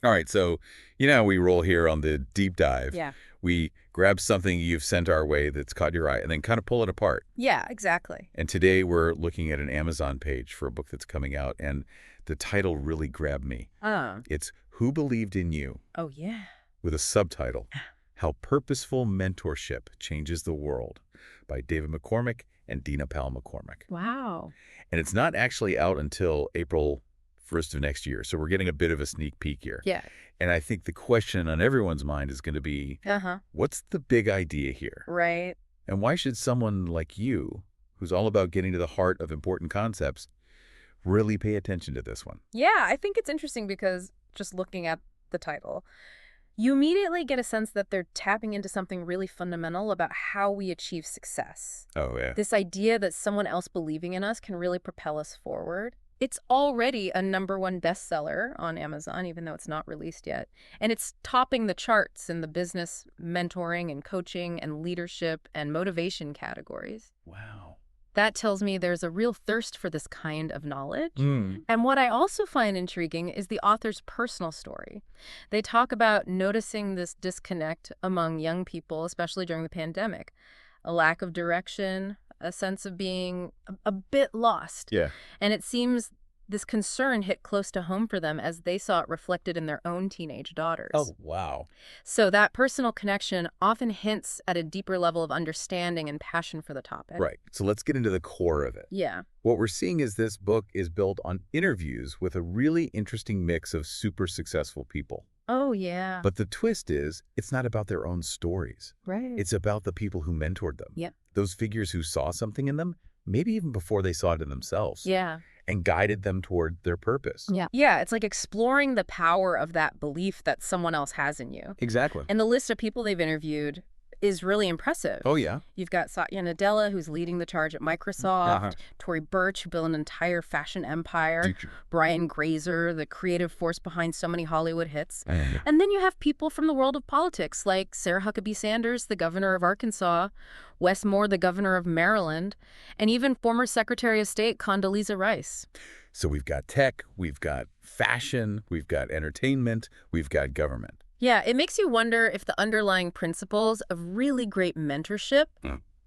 All right, so you know how we roll here on the deep dive. Yeah. We grab something you've sent our way that's caught your eye and then kind of pull it apart. Yeah, exactly. And today we're looking at an Amazon page for a book that's coming out, and the title really grabbed me. Oh. It's Who Believed in You, Oh, yeah. with a subtitle, How Purposeful Mentorship Changes the World, by David McCormick and Dina Powell McCormick. Wow. And it's not actually out until April 1st of next year, so we're getting a bit of a sneak peek here. Yeah. And I think the question on everyone's mind is going to be, Uh-huh. what's the big idea here? Right. And why should someone like you, who's all about getting to the heart of important concepts, really pay attention to this one? Yeah, I think it's interesting because just looking at the title, you immediately get a sense that they're tapping into something really fundamental about how we achieve success. Oh, yeah. This idea that someone else believing in us can really propel us forward. It's already a #1 bestseller on Amazon, even though it's not released yet. And it's topping the charts in the business, mentoring, and coaching, and leadership, and motivation categories. Wow. That tells me there's a real thirst for this kind of knowledge. Mm. And what I also find intriguing is the author's personal story. They talk about noticing this disconnect among young people, especially during the pandemic, a lack of direction, a sense of being a bit lost. Yeah. And it seems this concern hit close to home for them as they saw it reflected in their own teenage daughters. Oh, wow. So that personal connection often hints at a deeper level of understanding and passion for the topic. Right. So let's get into the core of it. Yeah. What we're seeing is this book is built on interviews with a really interesting mix of super successful people. Oh, yeah. But the twist is, it's not about their own stories. Right. It's about the people who mentored them. Yep. Those figures who saw something in them, maybe even before they saw it in themselves. Yeah. And guided them toward their purpose. Yeah. Yeah, it's like exploring the power of that belief that someone else has in you. Exactly. And the list of people they've interviewed is really impressive. Oh, yeah. You've got Satya Nadella, who's leading the charge at Microsoft, Tory Burch, who built an entire fashion empire, Brian Grazer, the creative force behind so many Hollywood hits. And then you have people from the world of politics, like Sarah Huckabee Sanders, the governor of Arkansas, Wes Moore, the governor of Maryland, and even former Secretary of State Condoleezza Rice. So we've got tech, we've got fashion, we've got entertainment, we've got government. Yeah, it makes you wonder if the underlying principles of really great mentorship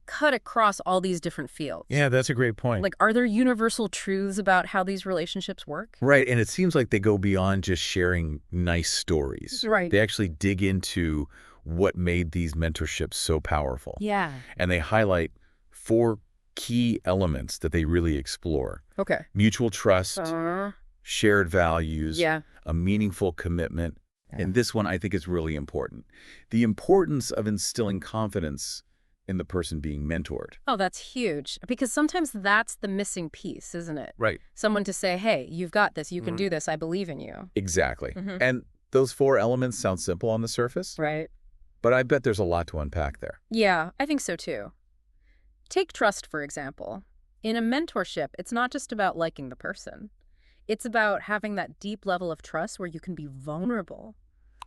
cut across all these different fields. Yeah, that's a great point. Like, are there universal truths about how these relationships work? Right, and it seems like they go beyond just sharing nice stories. Right. They actually dig into what made these mentorships so powerful. Yeah. And they highlight 4 key elements that they really explore. Okay. Mutual trust, shared values, Yeah. a meaningful commitment. And this one I think is really important. The importance of instilling confidence in the person being mentored. Oh, that's huge. Because sometimes that's the missing piece, isn't it? Right. Someone to say, hey, you've got this, you can do this, I believe in you. Exactly. And those 4 elements sound simple on the surface, Right. but I bet there's a lot to unpack there. Yeah, I think so too. Take trust, for example. In a mentorship, it's not just about liking the person. It's about having that deep level of trust where you can be vulnerable.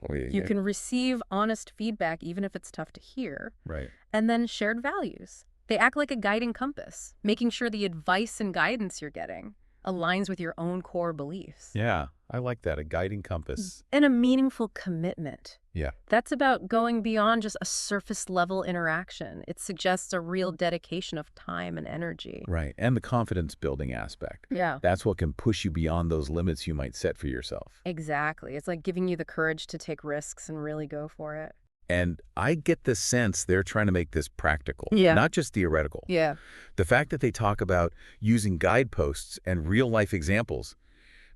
Oh, yeah, You can receive honest feedback, even if it's tough to hear. Right. And then shared values. They act like a guiding compass, making sure the advice and guidance you're getting aligns with your own core beliefs. Yeah, I like that, a guiding compass. And a meaningful commitment. Yeah. That's about going beyond just a surface-level interaction. It suggests a real dedication of time and energy. Right, and the confidence-building aspect. Yeah. That's what can push you beyond those limits you might set for yourself. Exactly. It's like giving you the courage to take risks and really go for it. And I get the sense they're trying to make this practical, Yeah. not just theoretical. Yeah. The fact that they talk about using guideposts and real-life examples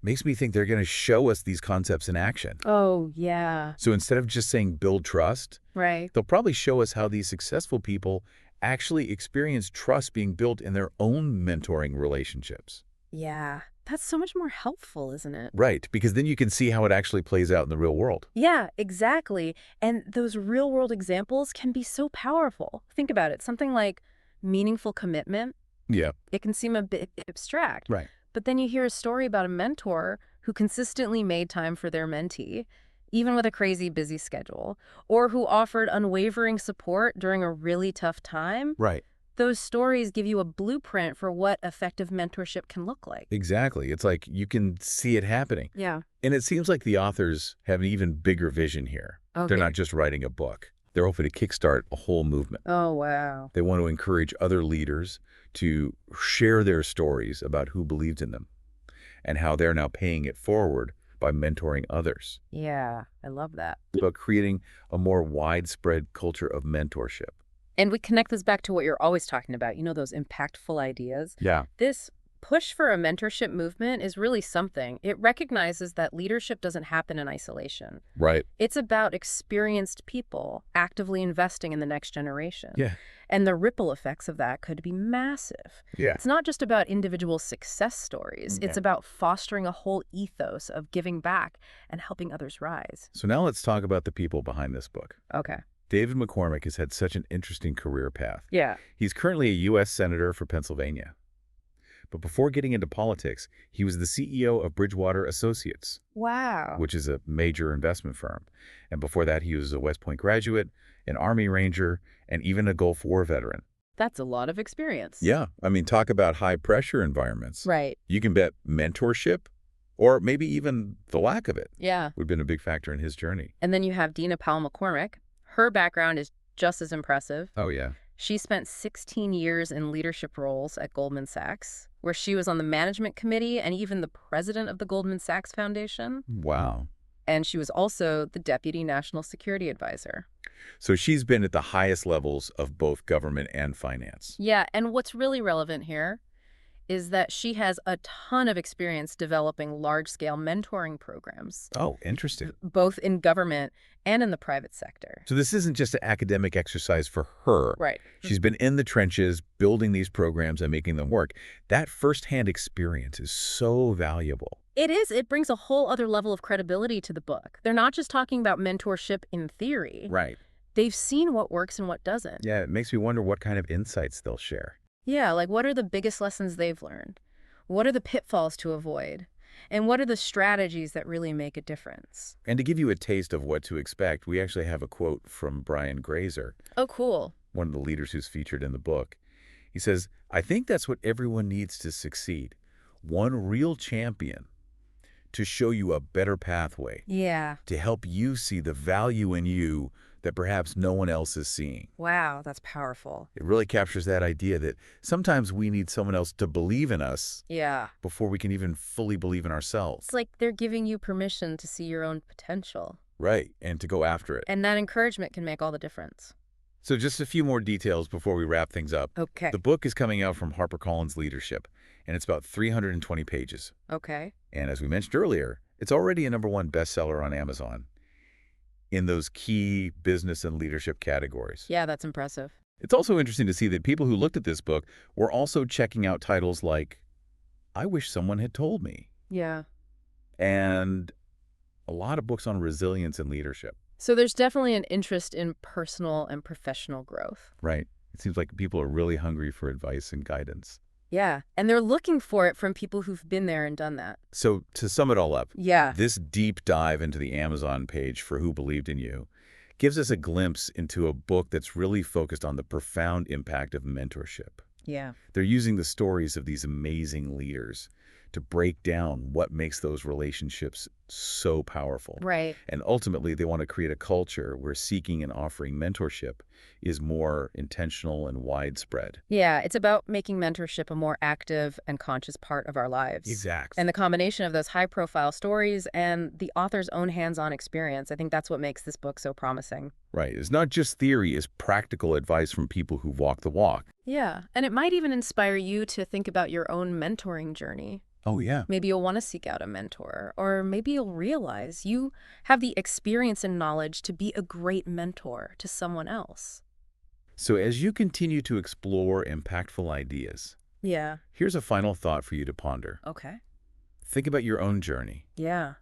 makes me think they're going to show us these concepts in action. Oh, yeah. So instead of just saying build trust, Right. they'll probably show us how these successful people actually experience trust being built in their own mentoring relationships. Yeah. That's so much more helpful, isn't it? Right, because then you can see how it actually plays out in the real world. Yeah, exactly. And those real-world examples can be so powerful. Think about it. Something like meaningful commitment. Yeah. It can seem a bit abstract. Right. But then you hear a story about a mentor who consistently made time for their mentee, even with a crazy busy schedule, or who offered unwavering support during a really tough time. Right. those stories give you a blueprint for what effective mentorship can look like. Exactly. It's like you can see it happening. Yeah. And it seems like the authors have an even bigger vision here. Okay. They're not just writing a book. They're hoping to kickstart a whole movement. Oh, wow. They want to encourage other leaders to share their stories about who believed in them and how they're now paying it forward by mentoring others. Yeah, I love that. It's about creating a more widespread culture of mentorship. And we connect this back to what you're always talking about, those impactful ideas. Yeah. This push for a mentorship movement is really something. It recognizes that leadership doesn't happen in isolation. Right. It's about experienced people actively investing in the next generation. Yeah. And the ripple effects of that could be massive. Yeah. It's not just about individual success stories. It's about fostering a whole ethos of giving back and helping others rise. So now let's talk about the people behind this book. Okay. David McCormick has had such an interesting career path. Yeah. He's currently a U.S. Senator for Pennsylvania. But before getting into politics, he was the CEO of Bridgewater Associates, Wow. which is a major investment firm. And before that, he was a West Point graduate, an Army Ranger, and even a Gulf War veteran. That's a lot of experience. Yeah. I mean, talk about high-pressure environments. Right. You can bet mentorship, or maybe even the lack of it, Yeah. would have been a big factor in his journey. And then you have Dina Powell McCormick. Her background is just as impressive. Oh, yeah. She spent 16 years in leadership roles at Goldman Sachs, where she was on the management committee and even the president of the Goldman Sachs Foundation. Wow. And she was also the deputy national security advisor. So she's been at the highest levels of both government and finance. Yeah, and what's really relevant here is that she has a ton of experience developing large-scale mentoring programs, Oh, interesting. both in government and in the private sector. So this isn't just an academic exercise for her. Right. She's been in the trenches, building these programs and making them work. That firsthand experience is so valuable. It is. It brings a whole other level of credibility to the book. They're not just talking about mentorship in theory. Right. They've seen what works and what doesn't. Yeah, it makes me wonder what kind of insights they'll share. Yeah, like what are the biggest lessons they've learned? What are the pitfalls to avoid? And what are the strategies that really make a difference? And to give you a taste of what to expect, we actually have a quote from Brian Grazer, Oh, cool. one of the leaders who's featured in the book. He says, "I think that's what everyone needs to succeed. One real champion to show you a better pathway, Yeah. to help you see the value in you that perhaps no one else is seeing." Wow, that's powerful. It really captures that idea that sometimes we need someone else to believe in us Yeah. before we can even fully believe in ourselves. It's like they're giving you permission to see your own potential. Right, and to go after it. And that encouragement can make all the difference. So just a few more details before we wrap things up. Okay. The book is coming out from HarperCollins Leadership, and it's about 320 pages. Okay. And as we mentioned earlier, it's already a #1 bestseller on Amazon in those key business and leadership categories. Yeah, that's impressive. It's also interesting to see that people who looked at this book were also checking out titles like I Wish Someone Had Told Me, Yeah. and a lot of books on resilience and leadership. So there's definitely an interest in personal and professional growth. Right. It seems like people are really hungry for advice and guidance. Yeah. And they're looking for it from people who've been there and done that. So to sum it all up, Yeah. this deep dive into the Amazon page for Who Believed in You gives us a glimpse into a book that's really focused on the profound impact of mentorship. Yeah. They're using the stories of these amazing leaders to break down what makes those relationships so powerful. Right. And ultimately, they want to create a culture where seeking and offering mentorship is more intentional and widespread. Yeah. It's about making mentorship a more active and conscious part of our lives. Exactly. And the combination of those high-profile stories and the author's own hands-on experience, I think that's what makes this book so promising. Right. It's not just theory, it's practical advice from people who walk the walk. Yeah. And it might even inspire you to think about your own mentoring journey. Oh, yeah. Maybe you'll want to seek out a mentor, or maybe you'll realize you have the experience and knowledge to be a great mentor to someone else. So as you continue to explore impactful ideas, Yeah. here's a final thought for you to ponder. Okay. Think about your own journey. Yeah.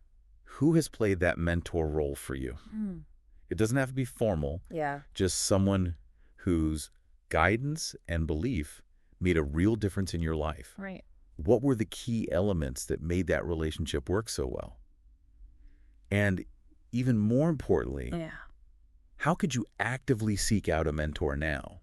Who has played that mentor role for you? Mm. It doesn't have to be formal, Yeah. just someone whose guidance and belief made a real difference in your life. Right. What were the key elements that made that relationship work so well? And even more importantly, Yeah. how could you actively seek out a mentor now?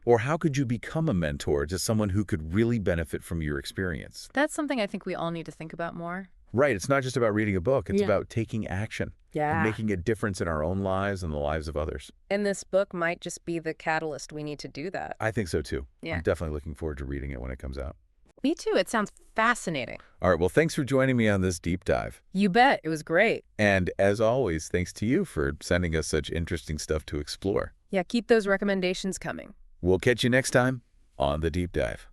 Or how could you become a mentor to someone who could really benefit from your experience? That's something I think we all need to think about more. Right. It's not just about reading a book. It's about taking action and Yeah. making a difference in our own lives and the lives of others. And this book might just be the catalyst we need to do that. I think so, too. Yeah. I'm definitely looking forward to reading it when it comes out. Me too. It sounds fascinating. All right. Well, thanks for joining me on this deep dive. You bet. It was great. And as always, thanks to you for sending us such interesting stuff to explore. Yeah, keep those recommendations coming. We'll catch you next time on The Deep Dive.